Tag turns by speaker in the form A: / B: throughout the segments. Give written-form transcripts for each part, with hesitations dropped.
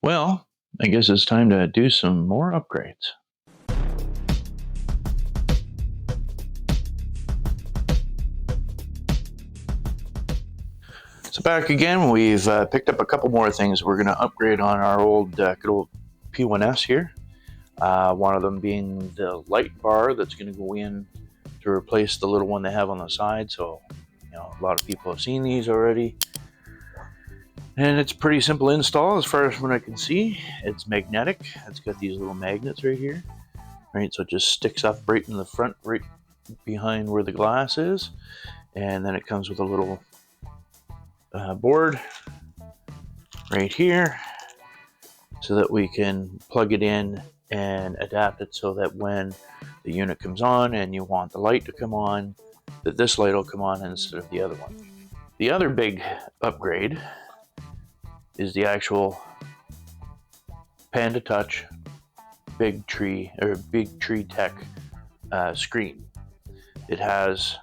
A: Well, I guess it's time to do some more upgrades. So back again, we've picked up a couple more things. We're going to upgrade on our good old P1S here. One of them being the light bar that's going to go in to replace the little one they have on the side. So, a lot of people have seen these already. And it's pretty simple install as far as what I can see. It's magnetic. It's got these little magnets right here. Right, so it just sticks up right in the front, right behind where the glass is. And then it comes with a little board right here so that we can plug it in and adapt it so that when the unit comes on and you want the light to come on, that this light will come on instead of the other one. The other big upgrade is the actual Panda Touch Big Tree Tech screen. It has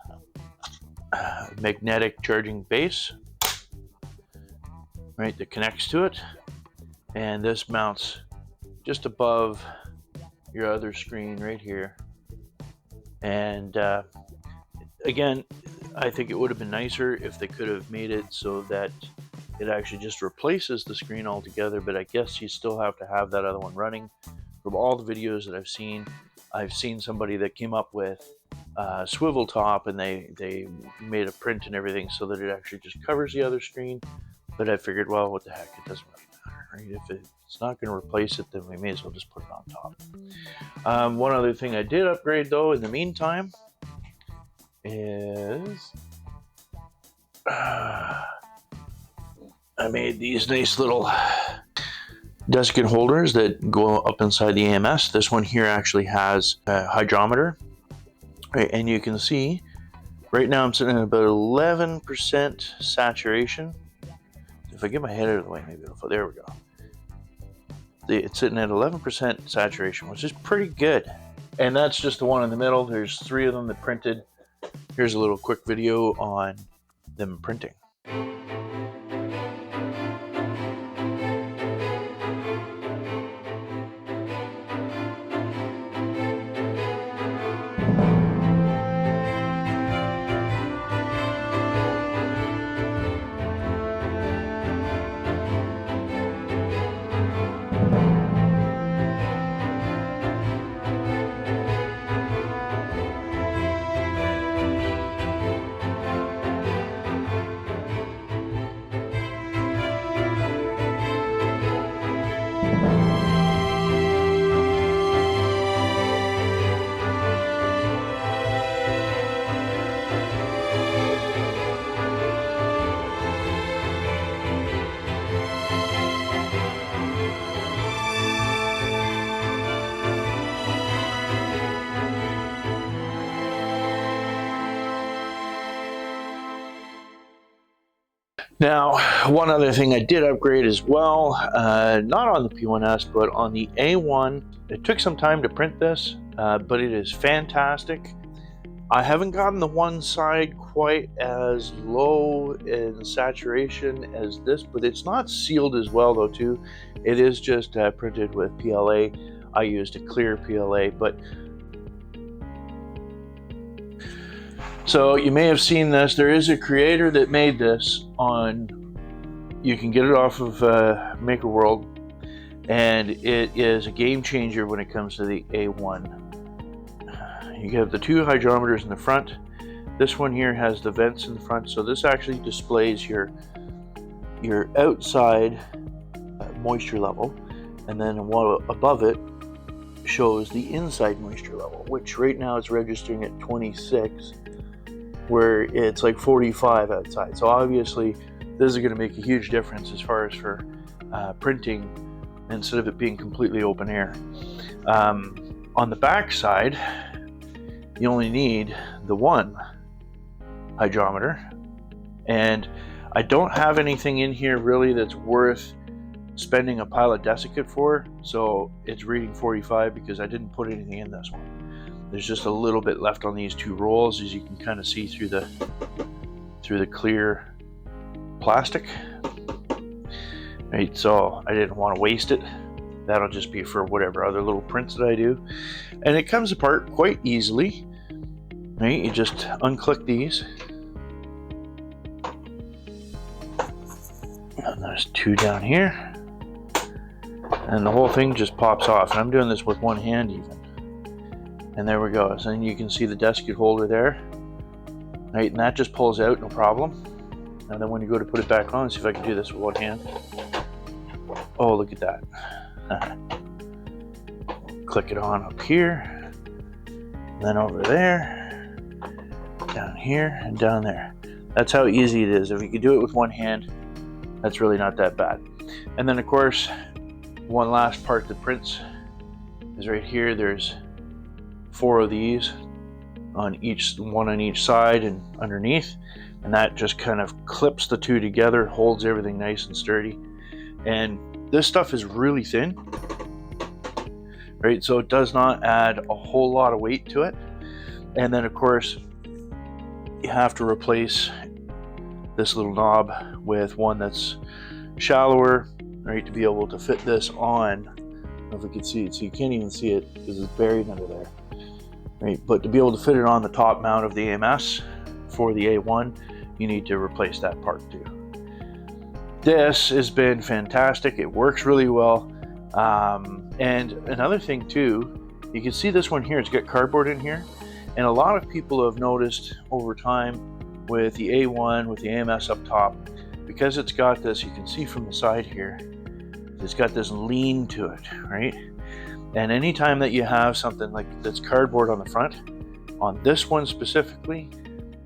A: magnetic charging base, right, that connects to it, and this mounts just above your other screen right here. And again, I think it would have been nicer if they could have made it so that it actually just replaces the screen altogether, but I guess you still have to have that other one running. From all the videos that I've seen somebody that came up with a swivel top, and they made a print and everything so that it actually just covers the other screen. But I figured, well, what the heck, it doesn't really matter, right? If it's not going to replace it, then we may as well just put it on top. One other thing I did upgrade though in the meantime is I made these nice little desiccant holders that go up inside the AMS. This one here actually has a hydrometer, right? And you can see right now I'm sitting at about 11% saturation. If I get my head out of the way, maybe it'll, there we go. It's sitting at 11% saturation, which is pretty good. And that's just the one in the middle. There's 3 of them that printed. Here's a little quick video on them printing. Now, one other thing I did upgrade as well, not on the P1S, but on the A1. It took some time to print this, but it is fantastic. I haven't gotten the one side quite as low in saturation as this, but it's not sealed as well though too. It is just printed with PLA. I used a clear PLA, but so you may have seen this. There is a creator that made this you can get it off of Maker World, and it is a game changer when it comes to the A1. You have the 2 hydrometers in the front. This one here has the vents in the front, so this actually displays your outside moisture level, and then above it shows the inside moisture level, which right now is registering at 26. Where it's like 45 outside. So obviously this is going to make a huge difference as far as for printing instead of it being completely open air. On the back side, you only need the 1 hydrometer, and I don't have anything in here really that's worth spending a pile of desiccant for, so it's reading 45 because I didn't put anything in this one. There's just a little bit left on these 2 rolls, as you can kind of see through the clear plastic. right? So I didn't want to waste it. That'll just be for whatever other little prints that I do. And it comes apart quite easily, right? You just unclick these. And there's two down here. And the whole thing just pops off. And I'm doing this with one hand even. And there we go. So then you can see the desiccant holder there. Right, and that just pulls out, no problem. And then when you go to put it back on, see if I can do this with one hand. Oh, look at that. Click it on up here, then over there, down here, and down there. That's how easy it is. If you could do it with one hand, that's really not that bad. And then of course, one last part that prints is right here. There's 4 of these on one on each side and underneath, and that just kind of clips the two together, holds everything nice and sturdy. And this stuff is really thin, right? So it does not add a whole lot of weight to it. And then of course you have to replace this little knob with one that's shallower, right, to be able to fit this on. I don't know if we can see it, so you can't even see it because it's buried under there. Right, but to be able to fit it on the top mount of the AMS for the A1, you need to replace that part too. This has been fantastic. It works really well. And another thing too, you can see this one here, it's got cardboard in here. And a lot of people have noticed over time with the A1, with the AMS up top, because it's got this, you can see from the side here, it's got this lean to it, right? And anytime that you have something like that's cardboard on the front, on this one specifically,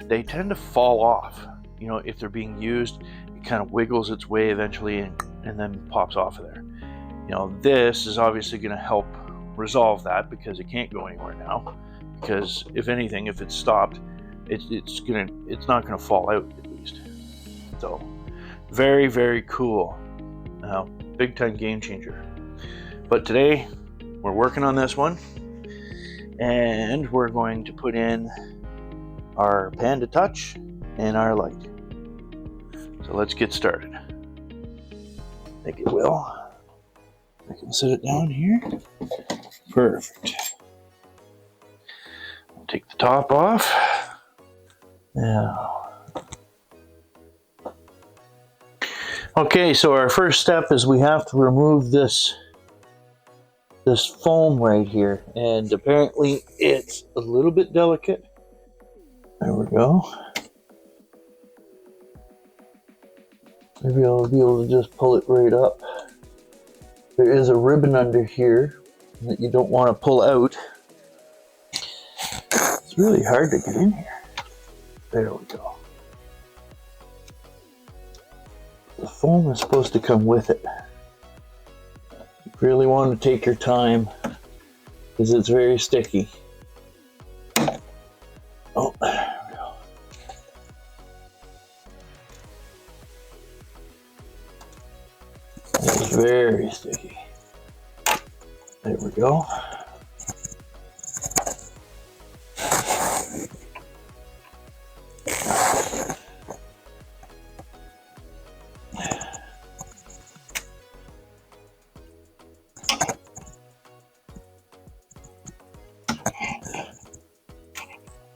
A: they tend to fall off. You know, if they're being used, it kind of wiggles its way eventually and then pops off of there. You know, this is obviously going to help resolve that because it can't go anywhere now. Because if anything, if it's stopped, it's not gonna fall out at least. So very, very cool. Big time game changer. But today we're working on this one, and we're going to put in our Panda Touch and our light. So let's get started. I think it will. I can set it down here. Perfect. I'll take the top off. Now. Okay, so our first step is we have to remove this foam right here, and apparently it's a little bit delicate. There we go. Maybe I'll be able to just pull it right up. There is a ribbon under here that you don't want to pull out. It's really hard to get in here. There we go. The foam is supposed to come with it. You really want to take your time because it's very sticky. Oh, there we go. It's very sticky. There we go.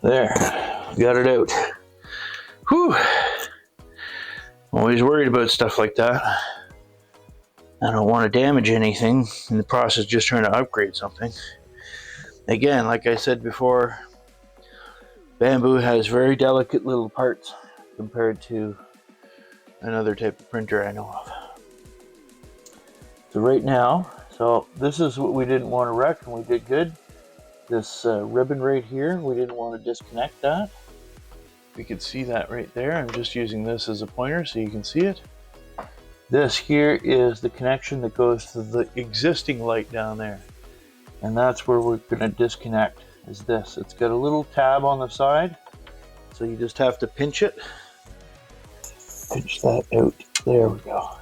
A: There, got it out. Whew. Always worried about stuff like that. I don't want to damage anything in the process, just trying to upgrade something. Again, like I said before, Bambu has very delicate little parts compared to another type of printer I know of. So right now, this is what we didn't want to wreck, and we did good. This ribbon right here, we didn't want to disconnect that. We can see that right there. I'm just using this as a pointer so you can see it. This here is the connection that goes to the existing light down there. And that's where we're going to disconnect, is this. It's got a little tab on the side, so you just have to pinch it. Pinch that out. There we go.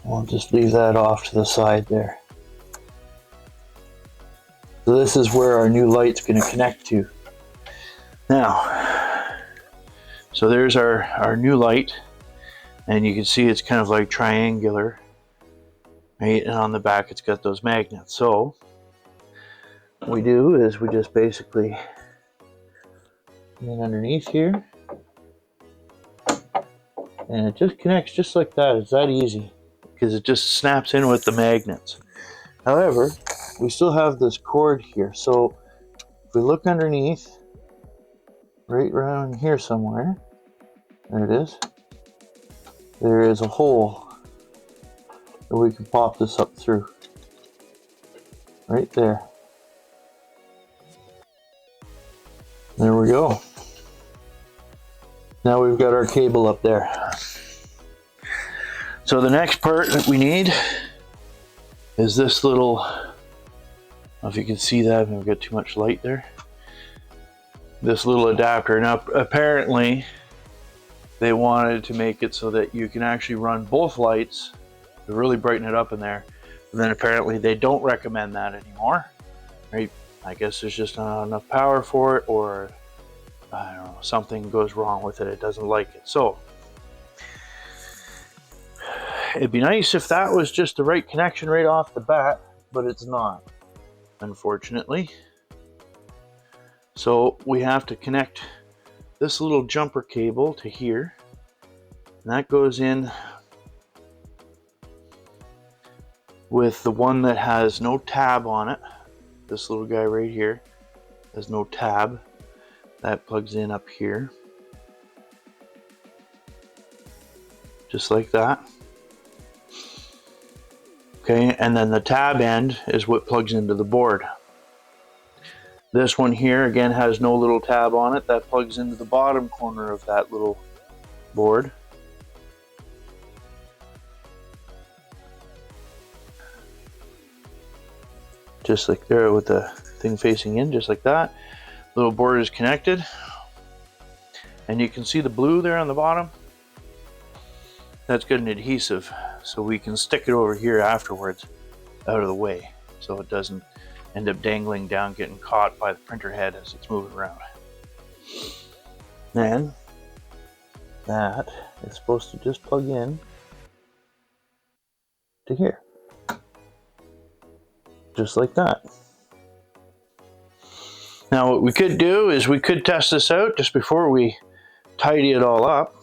A: We'll just leave that off to the side there. So this is where our new light's going to connect to. Now, so there's our new light. And you can see it's kind of like triangular, right? And on the back it's got those magnets. So what we do is we just basically get underneath here, and it just connects just like that. It's that easy because it just snaps in with the magnets. However, we still have this cord here. So if we look underneath, right around here somewhere, there it is, there is a hole that we can pop this up through. Right there. There we go. Now we've got our cable up there. So the next part that we need is this little, I don't know if you can see that, we've got too much light there. This little adapter. Now apparently they wanted to make it so that you can actually run both lights to really brighten it up in there. And then apparently they don't recommend that anymore, right? I guess there's just not enough power for it, or I don't know, something goes wrong with it. It doesn't like it. So it'd be nice if that was just the right connection right off the bat, but it's not, unfortunately. So we have to connect this little jumper cable to here, and that goes in with the one that has no tab on it. This little guy right here has no tab. That plugs in up here, just like that. Okay, and then the tab end is what plugs into the board. This one here again has no little tab on it. That plugs into the bottom corner of that little board. Just like there, with the thing facing in, just like that. Little board is connected, and you can see the blue there on the bottom. That's got an adhesive, so we can stick it over here afterwards, out of the way, so it doesn't end up dangling down, getting caught by the printer head as it's moving around. Then that is supposed to just plug in to here, just like that. Now what we could do is we could test this out just before we tidy it all up.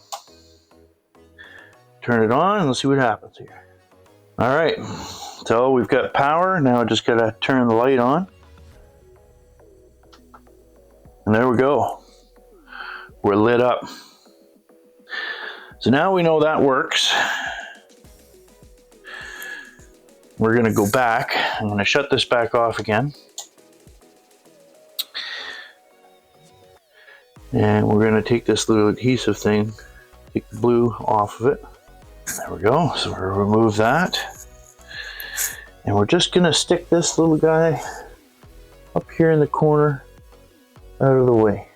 A: Turn it on and let's see what happens here. All right, so we've got power. Now I just gotta turn the light on. And there we go. We're lit up. So now we know that works. We're gonna go back. I'm gonna shut this back off again. And we're gonna take this little adhesive thing, take the blue off of it. There we go, so we'll remove that. And we're just gonna stick this little guy up here in the corner, out of the way.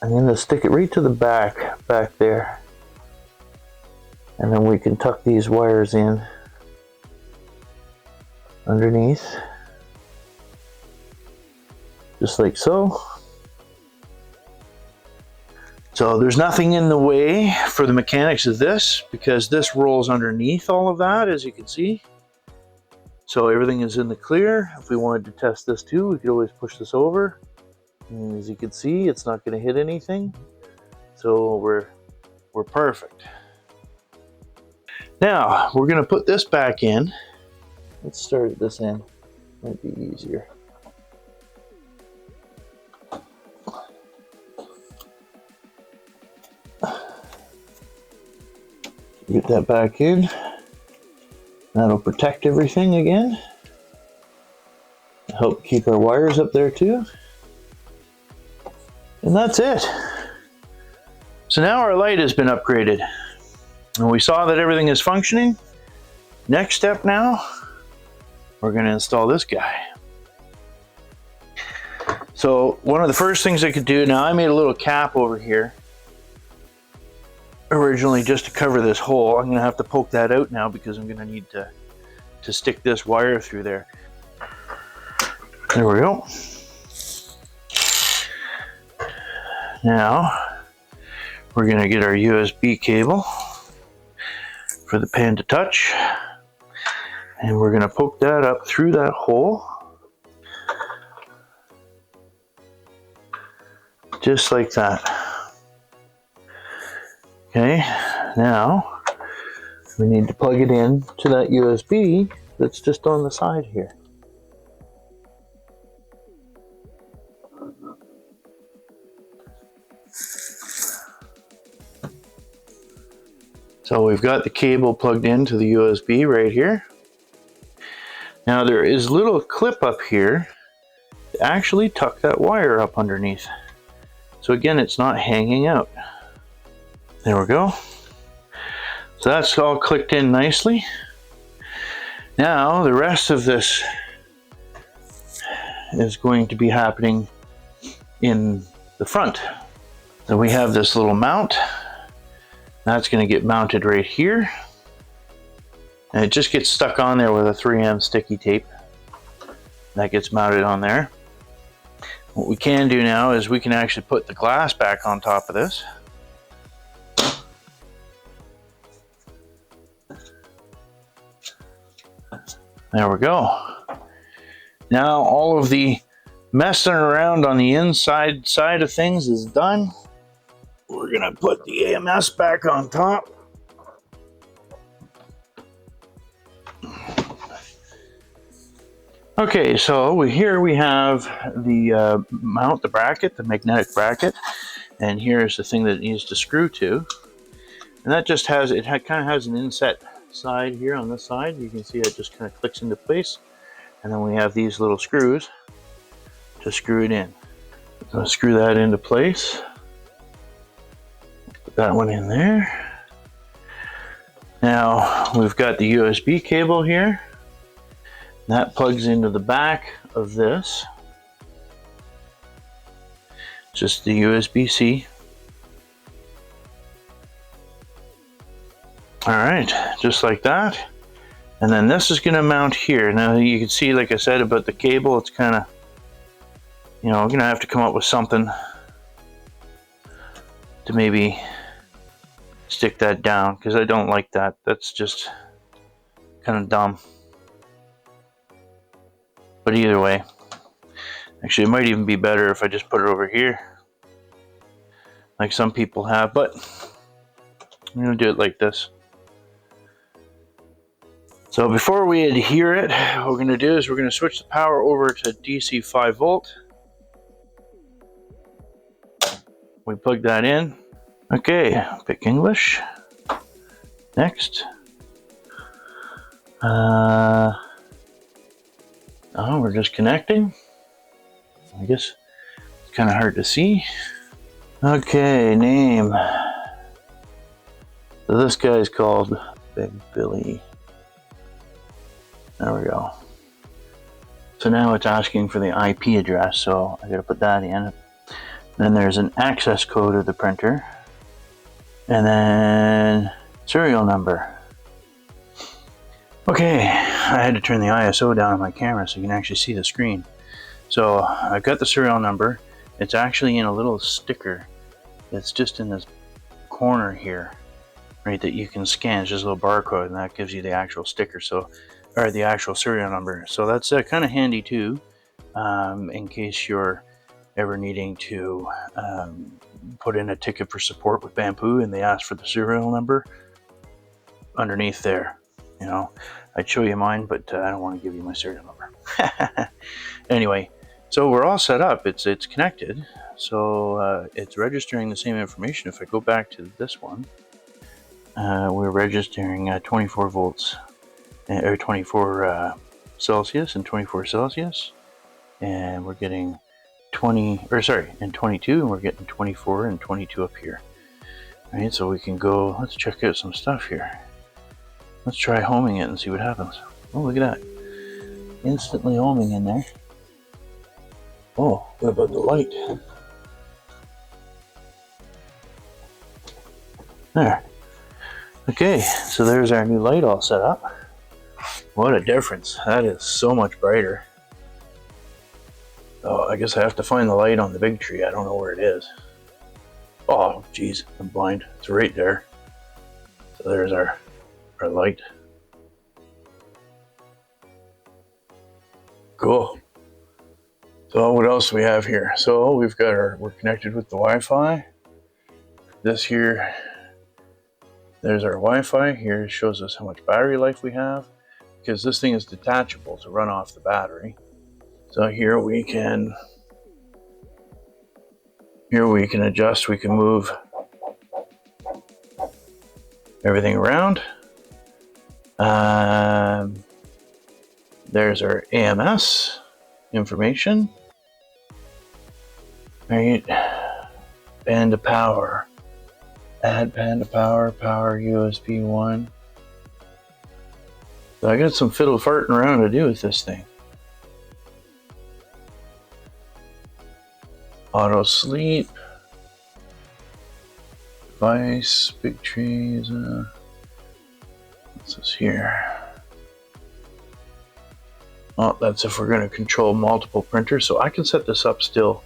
A: I'm gonna stick it right to the back there. And then we can tuck these wires in underneath, just like so. So there's nothing in the way for the mechanics of this, because this rolls underneath all of that, as you can see. So everything is in the clear. If we wanted to test this too, we could always push this over. And as you can see, it's not going to hit anything. So we're perfect. Now we're going to put this back in. Let's start at this end. Might be easier. Get that back in. That'll protect everything again. Help keep our wires up there too. And that's it. So now our light has been upgraded. And we saw that everything is functioning. Next step now, we're going to install this guy. So one of the first things I could do, now I made a little cap over here originally just to cover this hole. I'm going to have to poke that out now because I'm going to need to stick this wire through there. There we go. Now we're going to get our USB cable for the Panda Touch, and we're going to poke that up through that hole, just like that. Okay, now we need to plug it in to that USB that's just on the side here. So we've got the cable plugged into the USB right here. Now there is a little clip up here to actually tuck that wire up underneath. So again, it's not hanging out. There we go. So that's all clicked in nicely. Now the rest of this is going to be happening in the front. So we have this little mount. That's going to get mounted right here. And it just gets stuck on there with a 3M sticky tape. That gets mounted on there. What we can do now is we can actually put the glass back on top of this. There we go. Now all of the messing around on the inside side of things is done. We're gonna put the AMS back on top. Okay, so here we have the mount, the bracket, the magnetic bracket, and here's the thing that it needs to screw to. And that just has, kind of has an inset side here on this side. You can see it just kind of clicks into place. And then we have these little screws to screw it in. So screw that into place. Put that one in there. Now we've got the USB cable here. That plugs into the back of this. Just the USB-C. All right, just like that. And then this is going to mount here. Now you can see, like I said about the cable, it's kind of, you know, I'm going to have to come up with something to maybe stick that down, because I don't like that. That's just kind of dumb. But either way, actually it might even be better if I just put it over here, like some people have, but I'm going to do it like this. So before we adhere it, what we're going to do is we're going to switch the power over to DC 5 volt. We plug that in. Okay, pick English. Next. Oh, we're just connecting. I guess it's kind of hard to see. Okay, name. So this guy's called Big Billy. There we go. So now it's asking for the IP address, so I gotta put that in. Then there's an access code of the printer. And then serial number. Okay, I had to turn the ISO down on my camera so you can actually see the screen. So I've got the serial number. It's actually in a little sticker that's just in this corner here, right, that you can scan. It's just a little barcode, and that gives you the actual sticker, so, or the actual serial number. So that's kind of handy too, in case you're ever needing to put in a ticket for support with Bambu and they ask for the serial number underneath there. You know, I'd show you mine, but I don't want to give you my serial number. Anyway, so we're all set up. It's connected. So it's registering the same information. If I go back to this one, we're registering 24 volts, or 24 Celsius and 24 Celsius. And we're getting 20, or sorry, and 22, and we're getting 24 and 22 up here. All right, so we can go, let's check out some stuff here. Let's try homing it and see what happens. Oh, look at that. Instantly homing in there. Oh, what about the light? There. Okay, so there's our new light all set up. What a difference. That is so much brighter. Oh, I guess I have to find the light on the big tree. I don't know where it is. Oh, geez, I'm blind. It's right there. So there's our light. Cool. So what else do we have here? So we've got we're connected with the Wi-Fi. This here, there's our Wi-Fi. Here it shows us how much battery life we have, because this thing is detachable to run off the battery. So here we can adjust, we can move everything around. There's our AMS information. Right, Panda power. Add Panda power, power USB 1. So I got some fiddle farting around to do with this thing. Auto sleep. Device, big trees. What's this here? Oh, that's if we're going to control multiple printers. So I can set this up still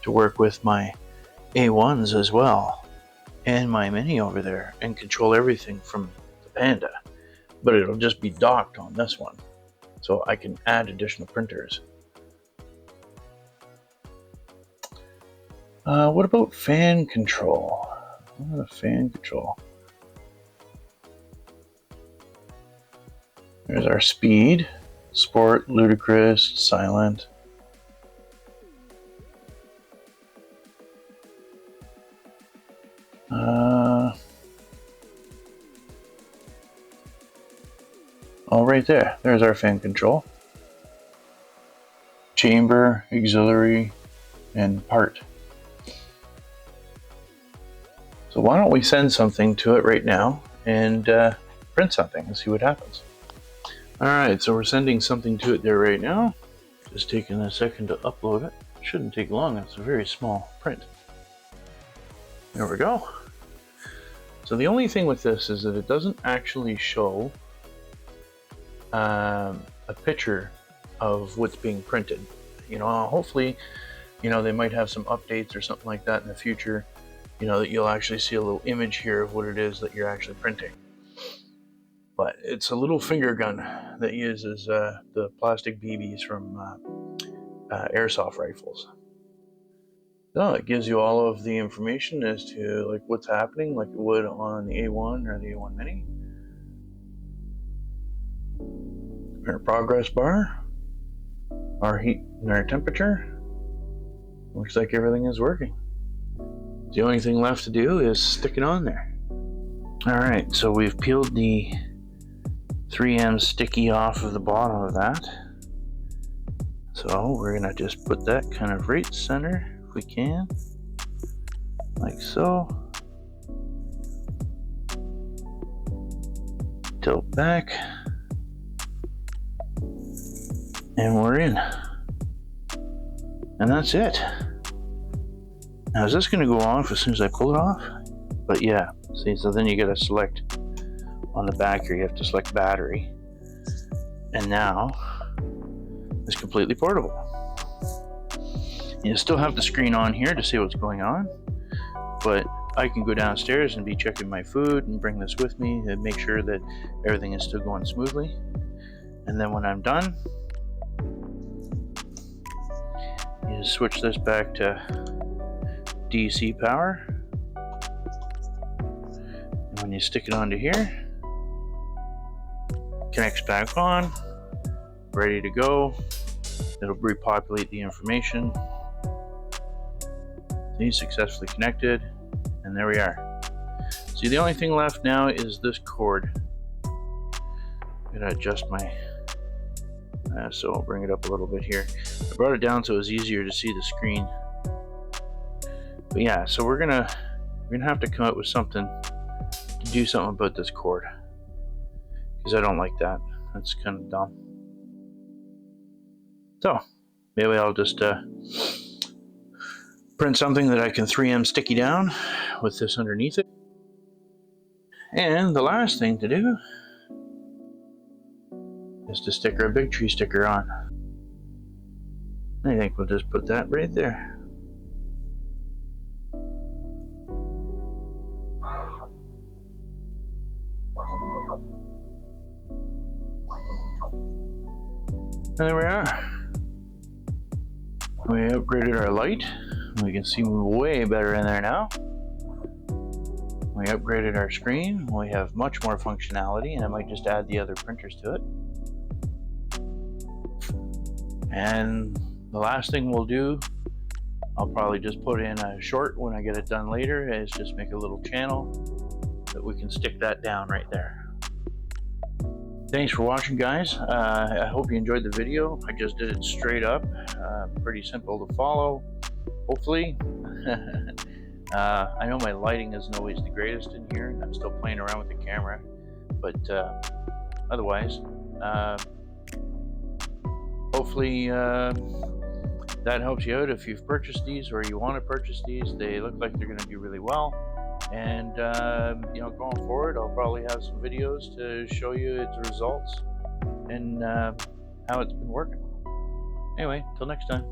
A: to work with my A1s as well, and my Mini over there, and control everything from the Panda. But it'll just be docked on this one, so I can add additional printers. What about fan control? What about fan control? There's our speed, sport, ludicrous, silent. Oh, right there. There's our fan control. Chamber, auxiliary, and part. So why don't we send something to it right now and print something and see what happens. Alright, so we're sending something to it there right now. Just taking a second to upload it. Shouldn't take long, it's a very small print. There we go. So the only thing with this is that it doesn't actually show a picture of what's being printed. You know, hopefully, you know, they might have some updates or something like that in the future, you know, that you'll actually see a little image here of what it is that you're actually printing. But it's a little finger gun that uses the plastic BBs from airsoft rifles. So it gives you all of the information as to like what's happening, like it would on the A1 or the A1 Mini. Our progress bar, our heat and our temperature. Looks like everything is working. The only thing left to do is stick it on there. Alright, so we've peeled the 3M sticky off of the bottom of that. So we're gonna just put that kind of right center if we can, like so. Tilt back, and we're in. And that's it. Now is this gonna go off as soon as I pull it off? But yeah, see, so then you gotta select on the back here, you have to select battery. And now it's completely portable. You still have the screen on here to see what's going on, but I can go downstairs and be checking my food and bring this with me and make sure that everything is still going smoothly. And then when I'm done, you just switch this back to DC power. And when you stick it onto here, connects back on, ready to go. It'll repopulate the information. See, successfully connected, and there we are. See, the only thing left now is this cord. I'm gonna adjust my, so I'll bring it up a little bit here. I brought it down so it was easier to see the screen. But yeah, so we're gonna have to come up with something to do something about this cord, because I don't like that. That's kind of dumb. So maybe I'll just print something that I can 3M sticky down with this underneath it. And the last thing to do is to stick our big tree sticker on. I think we'll just put that right there. There we are. We upgraded our light. We can see way better in there now. We upgraded our screen. We have much more functionality, and I might just add the other printers to it. And the last thing we'll do, I'll probably just put in a short when I get it done later, is just make a little channel that we can stick that down right there. Thanks for watching, guys. I hope you enjoyed the video. I just did it straight up. Pretty simple to follow, hopefully. I know my lighting isn't always the greatest in here. I'm still playing around with the camera, but otherwise, hopefully that helps you out if you've purchased these or you want to purchase these. They look like they're going to do really well, and you know, going forward, I'll probably have some videos to show you its results and how it's been working. Anyway, till next time.